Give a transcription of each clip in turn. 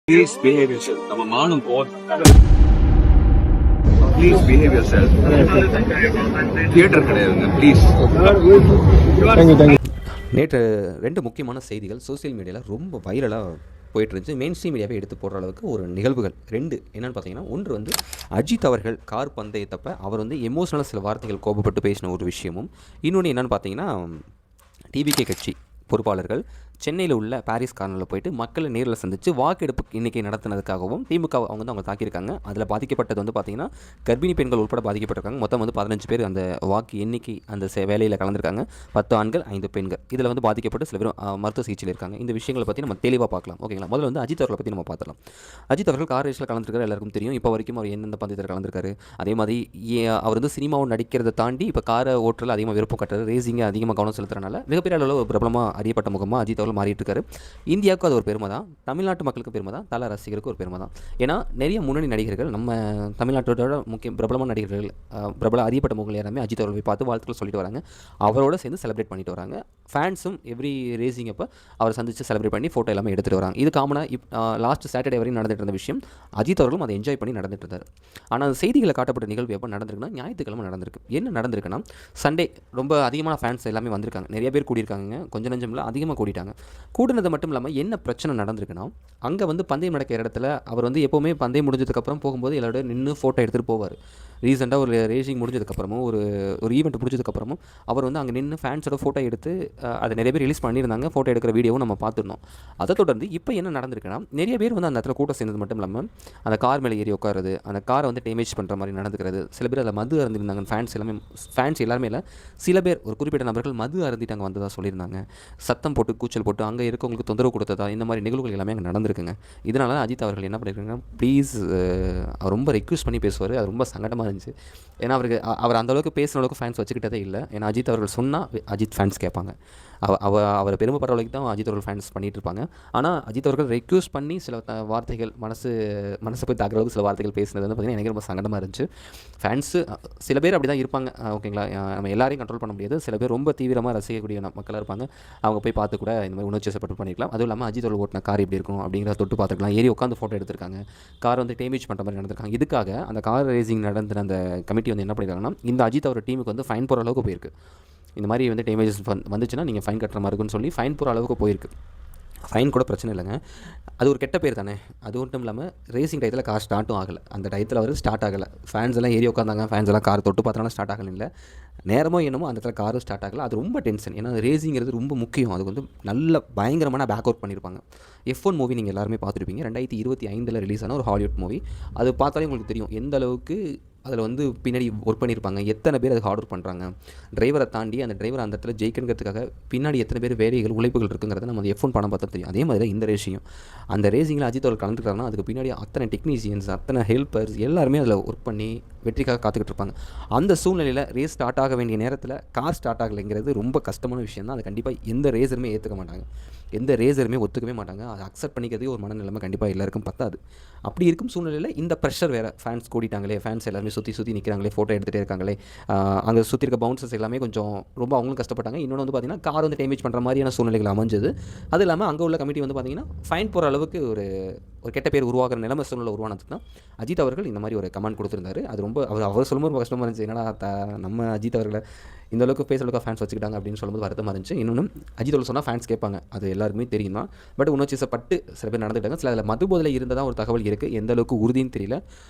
Please behave yourself. நம்ம மானம் please behave your self. Theatre கிடையாதுங்க ப்ளீஸ். நேற்று 2 முக்கியமான செய்திகள் சோசியல் மீடியாவில் ரொம்ப வைரலாக போயிட்டு இருந்துச்சு. மெயின் ஸ்ட்ரீம் மீடியாவே எடுத்து போடுற அளவுக்கு ஒரு நிகழ்வுகள் 2 என்னென்னு பார்த்தீங்கன்னா, ஒன்று வந்து அஜித் அவர்கள் கார் பந்தயத்தப்ப அவர் வந்து எமோஷனலாக சில வார்த்தைகள் கோபப்பட்டு பேசின ஒரு விஷயமும், இன்னொன்று என்னென்னு பார்த்தீங்கன்னா, டிவிகே கட்சி பொறுப்பாளர்கள் சென்னையில் உள்ள பாரிஸ் கார்னரில் போயிட்டு மக்களை நேரில் சந்தித்து வாக்கெடுப்பு எண்ணிக்கை நடத்தினதுக்காகவும் திமுக அவங்க வந்து அவங்க தாக்கியிருக்காங்க. அதில் பாதிக்கப்பட்டது வந்து பார்த்திங்கன்னா கர்ப்பிணி பெண்கள் உட்பட பாதிக்கப்பட்டிருக்காங்க. மொத்தம் வந்து 15 பேர் அந்த வாக்கு எண்ணிக்கை அந்த வேலையில் கலந்துருக்காங்க. 10 ஆண்கள் 5 பெண்கள் இதில் வந்து பாதிக்கப்பட்டு சில பேர் மருத்துவ சிகிச்சையில் இருக்காங்க. இந்த விஷயங்களை பற்றி நம்ம தெளிவாக பார்க்கலாம். ஓகேங்களா? முதல்ல வந்து அஜித் அவர்களை பற்றி நம்ம பார்த்துலாம். அஜித் அவர்கள் கார் ரேஸில் கலந்துருக்காரு, எல்லாருக்கும் தெரியும். இப்போ வரைக்கும் அவர் எந்தெந்த பந்தயத்தில் கலந்துருக்காரு. அதே மாதிரி அவர் வந்து சினிமாவும் நடிக்கிறத தாண்டி இப்போ காரை ஓட்டுறதுல அதிகமாக விருப்பம் கட்டுறது, ரேசிங்கை அதிகமாக கவனம் செலுத்துறதுனால மிகப்பெரிய அளவில் ஒரு பிரபலமாக அறியப்பட்ட முகமாக அஜித் அவர்கள் மாறிட்டு இருக்காரு. இந்தியாவுக்கு அது ஒரு பெருமை தான், தமிழ்நாட்டு மக்களுக்கு பெருமை தான், தல ரசிகருக்கு ஒரு பெருமை தான். ஏன்னா நிறைய முன்னணி நடிகர்கள் நம்ம தமிழ்நாட்டோட முக்கிய பிரபலமான நடிகர்கள், பிரபல அறியப்பட்ட முகங்கள் எல்லாமே அஜித் அவர்கள் போய் பார்த்து வாழ்த்துக்கள் சொல்லிட்டு வராங்க. அவரோட சேர்ந்து செலிப்ரேட் பண்ணிட்டு வராங்க. ஃபேன்ஸும் எவ்ரி ரேசிங் அப்போ அவர் சந்தித்து செலிப்ரேட் பண்ணி ஃபோட்டோ எல்லாமே எடுத்துகிட்டு வராங்க. இது காமனாக லாஸ்ட் சாட்டர்டே வரையும் நடந்துட்டு இருந்த விஷயம். அஜித் அவர்களும் அதை என்ஜாய் பண்ணி நடந்துட்டு இருந்தார். ஆனால் செய்திகளை காட்டப்பட்ட நிகழ்வு எப்போ நடந்திருக்குன்னா, ஞாயிற்றுக்கிழமை நடந்திருக்கு. என்ன நடந்திருக்குன்னா, சண்டே ரொம்ப அதிகமான ஃபேன்ஸ் எல்லாமே வந்திருக்காங்க. நிறைய பேர் கூடியிருக்காங்க. கொஞ்சம் நஞ்சம் இல்லை, அதிகமாக கூடிட்டாங்க. கூடுனது மட்டும் இல்லாமல் என்ன பிரச்சனை நடந்திருக்குன்னா, அங்கே வந்து பந்தயம் நடக்கிற இடத்துல அவர் வந்து எப்போவுமே பந்தயம் முடிஞ்சதுக்கப்புறம் போகும்போது எல்லாரோட நின்று ஃபோட்டோ எடுத்துகிட்டு போவார். ரீசெண்டாக ஒரு ரேசிங் முடிஞ்சதுக்கப்புறமும் ஒரு ஈவெண்ட் முடிஞ்சதுக்கப்புறமும் அவர் வந்து அங்கே நின்று ஃபேன்ஸோட ஃபோட்டோ எடுத்து அதை நிறைய பேர் ரிலீஸ் பண்ணியிருந்தாங்க. ஃபோட்டோ எடுக்கிற வீடியோவும் நம்ம பார்த்துருந்தோம். அதை தொடர்ந்து இப்போ என்ன நடந்திருக்குன்னா, நிறைய பேர் வந்து அந்த இடத்துல கூட்டம் சேர்ந்தது மட்டும் இல்லாமல் அந்த கார் மேலே ஏறி உட்காருது, அந்த காரை வந்து டேமேஜ் பண்ணுற மாதிரி நடந்துக்கிறது. சில பேர் அதில் மது அருந்திருந்தாங்க. ஃபேன்ஸ் எல்லாருமே இல்லை, சில பேர் ஒரு குறிப்பிட்ட நபர்கள் மது அருந்திட்டு அங்கே வந்ததாக சொல்லியிருந்தாங்க. சத்தம் போட்டு கூச்சல் போட்டு அங்கே இருக்கவங்களுக்கு தொந்தரவு கொடுத்ததா, இந்த மாதிரி நிகழ்வுகள் எல்லாமே அங்கே நடந்திருக்குங்க. இதனால் அஜித் அவர்கள் என்ன பண்ணியிருக்காங்கன்னா, ப்ளீஸ் அவர் ரொம்ப ரெக்வஸ்ட் பண்ணி பேசுவார். அது ரொம்ப சங்கடமாக இருந்துச்சு. ஏன்னா அவர் அந்தளவுக்கு பேசுகிற அளவுக்கு ஃபேன்ஸ் வச்சுக்கிட்டதே இல்லை. ஏன்னா அஜித் அவர்கள் சொன்னால் அஜித் ஃபேன்ஸ் கேட்பாங்க. அவரை பெருமைப்படுற அளவுக்கு தான் அஜித் அவர்கள் ஃபேன்ஸ் பண்ணிகிட்டு இருப்பாங்க. ஆனால் அஜித் அவர்கள் ரெக்வஸ்ட் பண்ணி சில வார்த்தைகள் மனசை போய் தாக்குற அளவுக்கு சில வார்த்தைகள் பேசுனது வந்து பார்த்திங்கன்னா எனக்கு ரொம்ப சங்கடமாக இருந்துச்சு. ஃபேன்ஸு சில பேர் அப்படி தான் இருப்பாங்க. ஓகேங்களா? நம்ம எல்லாரையும் கண்ட்ரோல் பண்ண முடியாது. சில பேர் ரொம்ப தீவிரமாக ரசிக்கக்கூடிய மக்களாக இருப்பாங்க. அவங்க போய் பார்த்து கூட இந்த மாதிரி உணர்ச்சி வசப்பட்டு பண்ணிக்கலாம். அதுவும் இல்லாமல் அஜித் அவர்கள் ஓட்டின கார் எப்படி இருக்கும் அப்படிங்கிறத தொட்டு பார்த்துக்கலாம். ஏறி உட்காந்து ஃபோட்டோ எடுத்திருக்காங்க. கார் வந்து டேமேஜ் பண்ணுற மாதிரி நடந்திருக்காங்க. இதுக்காக அந்த கார் ரேசிங் நடந்த அந்த கமிட்டி வந்து என்ன பண்ணியிருக்காங்கன்னா, இந்த அஜித் அவர் டீமுக்கு வந்து ஃபைன் போகிற அளவுக்கு போயிருக்கு. இந்த மாதிரி வந்து டேமேஜஸ் வந்துச்சுன்னா நீங்கள் ஃபைன் கட்டுற மாதிரி இருக்குன்னு சொல்லி ஃபைன் போகிற அளவுக்கு போயிருக்கு. ஃபைன் கூட பிரச்சனை இல்லைங்க, அது ஒரு கெட்ட பேர் தானே. அது மட்டும் இல்லாமல் ரேசிங் டயத்தில் கார் ஸ்டார்ட்டும் ஆகலை. அந்த டயத்தில் அவர் ஸ்டார்ட் ஆகலை. ஃபேன்ஸ் எல்லாம் ஏறி உட்காந்தாங்க. ஃபேன்ஸ் எல்லாம் கார் தொட்டு பார்த்தாலும் ஸ்டார்ட் ஆகலை. இல்லை நேரமோ என்னமோ அந்த இடத்துல காரும் ஸ்டார்ட் ஆகலை. அது ரொம்ப டென்ஷன். ஏன்னா ரேசிங்கிறது ரொம்ப முக்கியம். அது வந்து நல்ல பயங்கரமான பேக் அவுட் பண்ணியிருப்பாங்க. F1 மூவி நீங்கள் எல்லாருமே பார்த்துருப்பீங்க. 2025 ரிலீஸ் ஆன ஒரு ஹாலிவுட் மூவி. அது பார்த்தாலே உங்களுக்கு தெரியும் எந்த அளவுக்கு அதில் வந்து பின்னாடி ஒர்க் பண்ணியிருப்பாங்க, எத்தனை பேர் அதுக்கு ஆர்டர் பண்ணுறாங்க, டிரைவரை தாண்டி அந்த டிரைவர் அந்த இடத்துல ஜெயிக்கணுங்கிறதுக்காக பின்னாடி எத்தனை பேர் வேலைகள் உழைப்புகள் இருக்குங்கிறத நம்ம F1 படம் பார்த்தா தெரியும். அதே மாதிரி தான் இந்த ரேஷியும். அந்த ரேசிங்கில் அஜித் அவர்கள் கலந்துக்கிறாங்கன்னா அதுக்கு பின்னாடி அத்தனை டெக்னீஷியன்ஸ், அத்தனை ஹெல்ப்பர்ஸ் எல்லாருமே அதில் ஒர்க் பண்ணி வெற்றிக்காக காத்துக்கிட்டு இருப்பாங்க. அந்த சூழ்நிலையில் ரேஸ் ஸ்டார்ட் ஆக வேண்டிய நேரத்தில் கார் ஸ்டார்ட் ஆகலைங்கிறது ரொம்ப கஷ்டமான விஷயம் தான். அதை கண்டிப்பாக எந்த ரேசருமே ஏற்றுக்க மாட்டாங்க, எந்த ரேசருமே ஒத்துக்கவே மாட்டாங்க. அதை அக்செப்ட் பண்ணிக்கிறதே ஒரு மனநிலைமை கண்டிப்பாக எல்லாருக்கும் பத்தாது. அப்படி இருக்கும் சூழ்நிலையில் இந்த ப்ரெஷர் வேறு. ஃபேன்ஸ் கூட்டிட்டாங்களே, ஃபேன்ஸ் எல்லாருமே சுற்றி நிற்கிறாங்களே, ஃபோட்டோ எடுத்துகிட்டே இருக்காங்களே, அங்கே சுற்றி இருக்க பவுன்சர்ஸ் எல்லாமே கொஞ்சம் ரொம்ப அவங்களும் கஷ்டப்பட்டாங்க. இன்னொன்று வந்து பார்த்திங்கன்னா கார் வந்து டேமேஜ் பண்ணுற மாதிரியான சூழ்நிலைகள் அமைஞ்சது. அது இல்லாமல் அங்கே உள்ள கமிட்டி வந்து பார்த்திங்கன்னா ஃபைன் போகிற அளவுக்கு ஒரு கெட்ட பேர் உருவாகிற நிலைமை சூழ்நிலை உருவானதுக்கு தான் அஜித் அவர்கள் இந்த மாதிரி ஒரு கமெண்ட் கொடுத்துருந்தாரு. அது ரொம்ப அவர் சொல்லும்போது ரொம்ப கஷ்டமாக இருந்துச்சு. என்னடா நம்ம அஜித் அவர்களை இந்த அளவுக்கு பேசுறதுக்கு ஃபேன்ஸ் வச்சுக்கிட்டாங்க அப்படின்னு சொல்லும்போது வருத்தமாக இருந்துச்சு. இன்னொன்று அஜித் அவர்கள் சொன்னால் ஃபேன்ஸ் கேட்பாங்க, அது எல்லாருக்குமே தெரியும் தான். பட் உணர்ச்சிசப்பட்டு சில பேர் நடந்துட்டாங்க. சில அதில் மது போதையில் இருந்ததாக ஒரு தகவல் இருக்குது. எந்த அளவுக்கு உறுதின்னு தெரியல.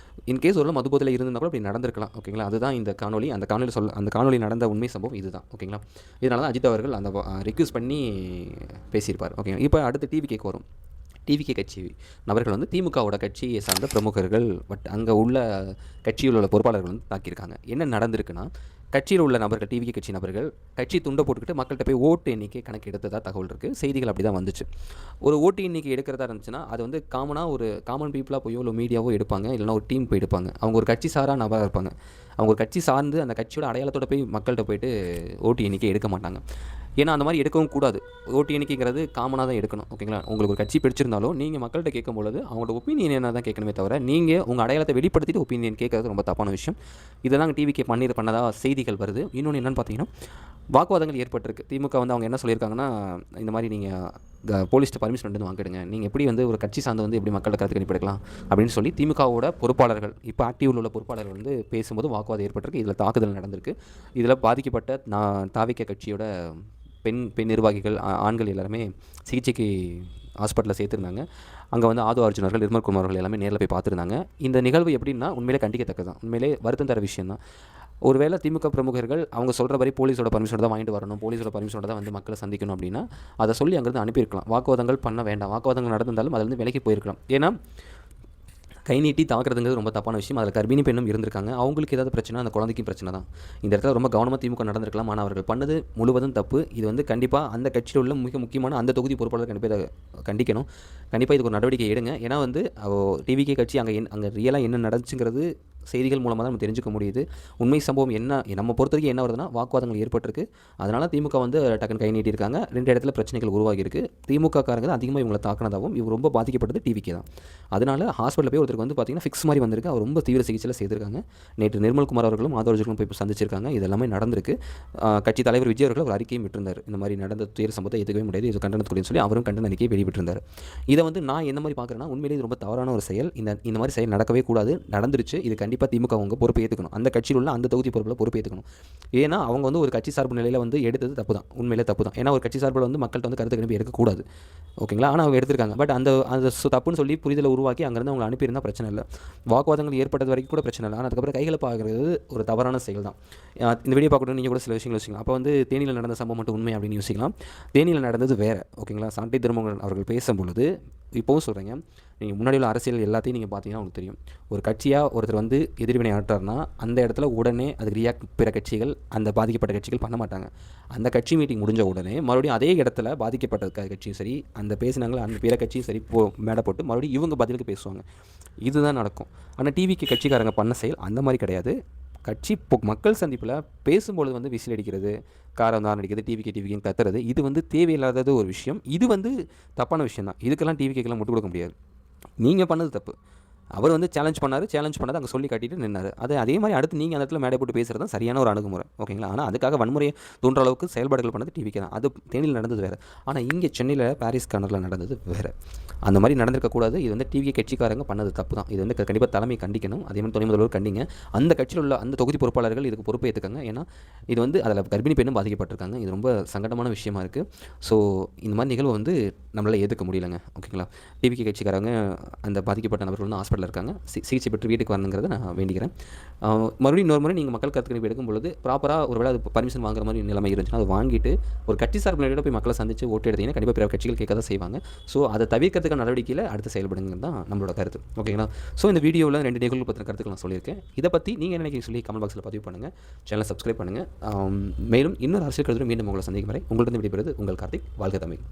இன்கேஸ் ஒரு மது போதையில் இருந்தால் கூட அப்படி நடந்திருக்கலாம். ஓகேங்களா? அதுதான் இந்த காணொலி. அந்த காணொலி நடந்த உண்மை சம்பவம் இதுதான். ஓகேங்களா? இதனால தான் அஜித் அவர்கள் அந்த ரிக்வெஸ்ட் பண்ணி பேசியிருப்பார். ஓகே, இப்போ அடுத்து டிவிகேக்கு வரும். டிவிகே கட்சி நபர்கள் வந்து திமுகவோட கட்சியை சார்ந்த பிரமுகர்கள் அங்கே உள்ள கட்சியில் உள்ள பொறுப்பாளர்கள் வந்து தாக்கியிருக்காங்க. என்ன நடந்திருக்குன்னா, கட்சியில் உள்ள நபர்கள், டிவிகே கட்சி நபர்கள் கட்சி துண்டை போட்டுக்கிட்டு மக்கள்கிட்ட போய் ஓட்டு எண்ணிக்கை கணக்கு எடுத்ததாக தகவல் இருக்குது. செய்திகள் அப்படி தான் வந்துச்சு. ஒரு ஓட்டு எண்ணிக்கை எடுக்கிறதா இருந்துச்சுன்னா அது வந்து ஒரு காமன் பீப்புளாக போயோ இல்லை மீடியாவோ எடுப்பாங்க, இல்லைனா ஒரு டீம் போய் எடுப்பாங்க. அவங்க ஒரு கட்சி சாரா நபராக இருப்பாங்க. அவங்க ஒரு கட்சி சார்ந்து அந்த கட்சியோட அடையாளத்தோடு போய் மக்கள்கிட்ட போயிட்டு ஓட்டு எண்ணிக்கை எடுக்க மாட்டாங்க. ஏன்னா அந்த மாதிரி எடுக்கவும் கூடாது. ஓட்டு எண்ணிக்கைங்கிறது காமனாக தான் எடுக்கணும். ஓகேங்களா? உங்களுக்கு ஒரு கட்சி பிடிச்சிருந்தாலும் நீங்கள் மக்கள்கிட்ட கேட்கும்பொழுது அவங்களோட ஒப்பீனியன் என்ன தான் கேட்கணுமே தவிர, நீங்கள் உங்கள் அடையாளத்தை வெளிப்படுத்திட்டு ஒப்பீனியன் கேட்கறது ரொம்ப தப்பான விஷயம். இதெல்லாம் டிவிக்கே பண்ணதா செய்திகள் வருது. இன்னொன்று என்னென்னு பார்த்தீங்கன்னா, வாக்குவாதங்கள் ஏற்பட்டிருக்கு. திமுக வந்து அவங்க என்ன சொல்லியிருக்காங்கன்னா, இந்த மாதிரி நீங்கள் போலீஸ்ட்டு பர்மிஷன் வந்து வாங்கிடுங்க. நீங்கள் எப்படி வந்து ஒரு கட்சி சார்ந்து வந்து எப்படி மக்கள்கிட்ட கருத்து கணிப்பு எடுக்கலாம் அப்படின்னு சொல்லி திமுகவோட பொறுப்பாளர்கள், இப்போ ஆக்டிவில் உள்ள பொறுப்பாளர்கள் வந்து பேசும்போது வாக்குவாதம் ஏற்பட்டிருக்கு. இதில் தாக்குதல் நடந்திருக்கு. இதில் பாதிக்கப்பட்ட தாவிக்க கட்சியோட பெண் நிர்வாகிகள், ஆண்கள் எல்லாருமே சிகிச்சைக்கு ஹாஸ்பிட்டலில் சேர்த்துருந்தாங்க. அங்கே வந்து ஆதோ அர்ஜுன் அவர்கள், நிர்மல் குமார் அவர்கள் எல்லாமே நேரில் போய் பார்த்துருந்தாங்க. இந்த நிகழ்வு எப்படின்னா உண்மையிலே கண்டிக்கத்தக்கது தான். உண்மையிலே வருத்தம் தர விஷயம் தான். ஒருவேளை திமுக பிரமுகர்கள் அவங்க சொல்கிற மாதிரி போலீஸோட பர்மிஷனோட தான் வாங்கிட்டு வரணும், போலீஸோட பர்மிஷனோட தான் வந்து மக்களை சந்திக்கணும் அப்படின்னா அதை சொல்லி அங்கேருந்து அனுப்பியிருக்கலாம். வாக்குவாதங்கள் பண்ண வேண்டாம். வாக்குவாதங்கள் நடந்திருந்தாலும் அதில் வந்து விலகி போயிருக்கலாம். ஏன்னா கை நீட்டி தாக்குறதுங்கிறது ரொம்ப தப்பான விஷயம். அதில் கர்ப்பிணி பெண்ணும் இருந்திருக்காங்க. அவங்களுக்கு ஏதாவது பிரச்சனை, அந்த குழந்தைக்கும் பிரச்சனை தான். இந்த இடத்துல ரொம்ப கவனமாக திமுக நடந்திருக்கலாம். ஆனால் அவர்கள் பண்ணது முழுவதும் தப்பு. இது வந்து கண்டிப்பாக அந்த கட்சியில் உள்ள மிக முக்கியமான அந்த தொகுதி பொறுப்பாளர் கண்டிப்பாக இதை கண்டிக்கணும். கண்டிப்பாக இதுக்கு ஒரு நடவடிக்கை எடுங்க. ஏன்னா வந்து டிவிகே கட்சி அங்கே ரியலாக என்ன நடந்துச்சுங்கிறது செய்திகள் மூலமாக தான் நம்ம தெரிஞ்சுக்க முடியுது. உண்மை சம்பவம் என்ன நம்ம பொறுத்த வரைக்கும் என்ன வருதுன்னா, வாக்குவாதங்கள் ஏற்பட்டிருக்கு. அதனால் திமுக வந்து டக்குன்னு கை நீட்டியிருக்காங்க. 2 இடத்துல பிரச்சனைகள் உருவாகியிருக்கு. திமுக காரங்க தான் அதிகமாக இவங்களை தாக்கினதாகவும், இவர் ரொம்ப பாதிக்கப்பட்டது டிவிக்கே தான். அதனால் ஹாஸ்பிட்டலில் போய் ஒருத்தருக்கு வந்து பார்த்திங்கன்னா ஃபிக்ஸ் மாதிரி வந்திருக்கு. அவர் ரொம்ப தீவிர சிகிச்சையில் செய்திருக்காங்க. நேற்று நிர்மல் குமார் அவர்களும் ஆதரவுகளும் போய் சந்திச்சிருக்காங்க. இது எல்லாமே நடந்திருக்கு. கட்சி தலைவர் விஜய் அவர்கள் ஒரு அறிக்கையும் விட்டிருந்தார். இந்த மாதிரி நடந்த துயர சம்பவத்தை ஏற்றுக்கவே முடியாது, இது கண்டனத்துக்குரியன்னு சொல்லி அவரும் கண்டன அறிக்கையை வெளியிட்டிருந்தார். இதை வந்து நான் என்ன மாதிரி பார்க்குறேன்னா, உண்மையிலேயே இது ரொம்ப தவறான ஒரு செயல். இந்த மாதிரி செயல் நடக்கவே கூடாது. நடந்துருச்சு. இது கண்டிப்பாக திமுக அவங்க பொறுப்பு ஏற்றுக்கணும். அந்த கட்சியில் உள்ள அந்த தொகுதி பொறுப்பில் பொறுப்பு ஏற்றுக்கணும். ஏன்னா அவங்க வந்து ஒரு கட்சி சார்பு நிலையில் வந்து எடுத்தது தப்பு தான். உண்மையிலே தப்பு தான். ஏன்னா ஒரு கட்சி சார்பில் வந்து மக்கள்கிட்ட வந்து கருத்து கணிப்பு எடுக்கக்கூடாது. ஓகேங்களா? ஆனால் அவங்க எடுத்திருக்காங்க. பட் அந்த தப்புன்னு சொல்லி புரிதலை உருவாக்கி அங்கேருந்து அவங்க அனுப்பியிருந்தால் பிரச்சனை இல்லை. வாக்குவாதங்கள் ஏற்பட்டது வரைக்கும் கூட பிரச்சனை இல்லை. ஆனால் அதுக்கப்புறம் கைகலப்பு ஆகிறது ஒரு தவறான செயல் தான். இந்த வீடியோ பார்க்கணும் நீங்கள் கூட சில விஷயங்கள் யோசிக்கலாம். அப்போ வந்து தேனியில் நடந்த சம்பவம் மட்டும் உண்மை அப்படின்னு யோசிக்கலாம். தேனியில் நடந்தது வேறு. ஓகேங்களா? சாட்டை திருமங்கன் அவர்கள் பேசும்பொழுது இப்போவும் சொல்கிறீங்க, நீங்கள் முன்னாடி உள்ள அரசியல் எல்லாத்தையும் நீங்கள் பார்த்தீங்கன்னா உங்களுக்கு தெரியும். ஒரு கட்சியாக ஒருத்தர் வந்து எதிர்வினை ஆற்றார்னா அந்த இடத்துல உடனே அதுக்கு ரியாக்ட் பிற கட்சிகள், அந்த பாதிக்கப்பட்ட கட்சிகள் பண்ண மாட்டாங்க. அந்த கட்சி மீட்டிங் முடிஞ்ச உடனே மறுபடியும் அதே இடத்துல பாதிக்கப்பட்ட கட்சியும் சரி, அந்த பேசினாங்களே அந்த பிற கட்சியும் சரி மேடை போட்டு மறுபடியும் இவங்க பதிலுக்கு பேசுவாங்க. இதுதான் நடக்கும். ஆனால் டிவிக்கு கட்சிக்காரங்க பண்ண செயல் அந்த மாதிரி கிடையாது. கட்சி மக்கள் சந்திப்பில் பேசும்பொழுது வந்து விசில் அடிக்கிறது, காரம் தான் அடிக்கிறது, டிவிக்கு கத்துறது, இது வந்து தேவையில்லாதது ஒரு விஷயம். இது வந்து தப்பான விஷயம் தான். இதுக்கெல்லாம் டிவிக்கெல்லாம் முட்டு கொடுக்க முடியாது. நீங்கள் பண்ணது தப்பு. அவர் வந்து சேலஞ்ச் பண்ணாது அங்கே சொல்லி காட்டிட்டு நின்னார். அதே மாதிரி அடுத்து நீங்கள் அந்த இடத்துல மேடை போட்டு பேசுகிறது தான் சரியான ஒரு அணுகுமுறை. ஓகேங்களா? ஆனால் அதுக்காக வன்முறையை தூண்டுற அளவுக்கு செயல்பாடுகள் பண்ணது டிவிக்கு தான். அது தேனியில் நடந்தது வேறு. ஆனால் இங்கே சென்னையில் பாரிஸ் கார்னரில் நடந்தது வேறு. அந்த மாதிரி நடந்திருக்கக்கூடாது. இது வந்து டிவி கட்சிக்காரங்க பண்ணது தப்பு தான். இது வந்து கண்டிப்பாக தலைமை கண்டிக்கணும். அதே மாதிரி துணை முதல்வர் கண்டிங்க. அந்த கட்சியில் உள்ள அந்த தொகுதி பொறுப்பாளர்கள் இதுக்கு பொறுப்பு ஏற்றுக்காங்க. ஏன்னா இது வந்து அதில் கர்ப்பிணி பெண்ணும் பாதிக்கப்பட்டிருக்காங்க. இது ரொம்ப சங்கடமான விஷயமா இருக்குது. ஸோ இந்த மாதிரி நிகழ்வு வந்து நம்மளால் ஏற்றுக்க முடியலைங்க. ஓகேங்களா? டிவிக்கு கட்சிக்காரங்க அந்த பாதிக்கப்பட்ட நபர்கள் வந்து ஹாஸ்பிட்டலில் இருக்காங்க. சிகிச்சை பெற்று வீட்டுக்கு வரணுங்கிறத நான் வேண்டிக்கிறேன். மறுபடியும் இன்னொரு முறை நீங்கள் மக்கள் கருத்து கணிப்பு எடுக்கும்பொழுது ப்ராப்பராக ஒரு வேளை அது பர்மிஷன் வாங்குற மாதிரி நிலைமை இருந்துச்சுன்னா அதை வாங்கிட்டு ஒரு கட்சி சார்பு நிலையில் போய் மக்களை சந்தித்து ஓட்டு எடுத்தீங்கன்னா கண்டிப்பாக பிற கட்சிகள் கேட்க தான் செய்வாங்க. ஸோ அதை தவிர்க்கிறதுக்கான நடவடிக்கையில் அடுத்து செயல்படுங்கிறது தான் நம்மளோட கருத்து. ஓகேங்களா? ஸோ இந்த வீடியோவில் 2 நிகழ்வு பற்றின கருத்துக்கள் நான் சொல்லியிருக்கேன். இதை பற்றி நீங்கள் என்ன சொல்லி கமெண்ட் பாக்ஸில் பதிவு பண்ணுங்கள். சேனலை சப்ஸ்கிரைப் பண்ணுங்கள். மேலும் இன்னொரு அரசியல் கருத்து மீண்டும் உங்களை சந்திக்கும் வரை உங்களிடம் விடைபெறுவது உங்கள் கார்த்திக். வாழ்க தமிழ்.